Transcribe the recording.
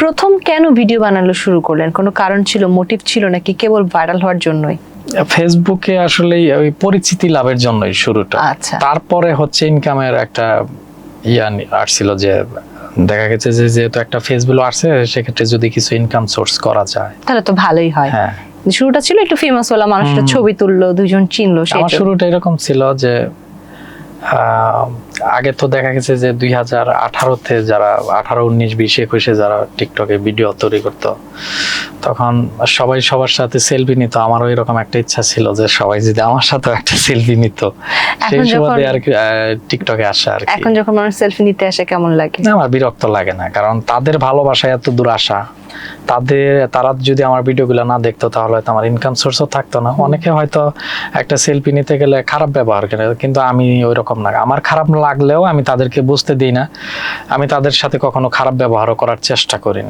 প্রথম কেন ভিডিও বানানো শুরু করলেন? কোনো কারণ ছিল, মোটিভ ছিল, নাকি কেবল ভাইরাল হওয়ার জন্যই? ফেসবুকে আসলে ওই পরিচিতি লাভের জন্যই শুরুটা। আচ্ছা। তারপরে হচ্ছে ইনকামের একটা আসছিল, যে দেখা গেছে যে যেহেতু একটা ফেসবুক আসছে, সেক্ষেত্রে যদি কিছু ইনকাম সোর্স করা যায় তাহলে তো ভালোই হয়। হ্যাঁ, শুরুটা ছিল একটু ফেমাস হলো, মানুষটা ছবি তুললো, দুজন চিনলো। আমার শুরুটা এরকম ছিল যে আগে তো দেখা গেছে যে 2018-তে যারা 18, 19, 20, 21-এ যারা টিকটকে ভিডিও তৈরি করতো, তখন সবাই সবার সাথে সেলফি নিত। আমারও এরকম একটা ইচ্ছা ছিল যে সবাই যদি আমার সাথে একটা সেলফি নিত, সেই সুবাদে আর কি টিকটকে আসা আর কি। এখন যখন মানুষ সেলফি নিতে আসে কেমন লাগে? না, আমার বিরক্ত লাগে না, কারণ তাদের ভালোবাসায় এত দূর আসা, তারা যদি আমার ভিডিওগুলো না দেখতো তাহলে হয়তো আমার ইনকাম সোর্সও থাকতো না। অনেকে হয়তো একটা সেলফি নিতে গেলে খারাপ ব্যবহার করে, কিন্তু আমি ওইরকম না। আমার খারাপ লাগলেও আমি তাদেরকে বুঝতে দিই না, আমি তাদের সাথে কখনো খারাপ ব্যবহারও করার চেষ্টা করি না।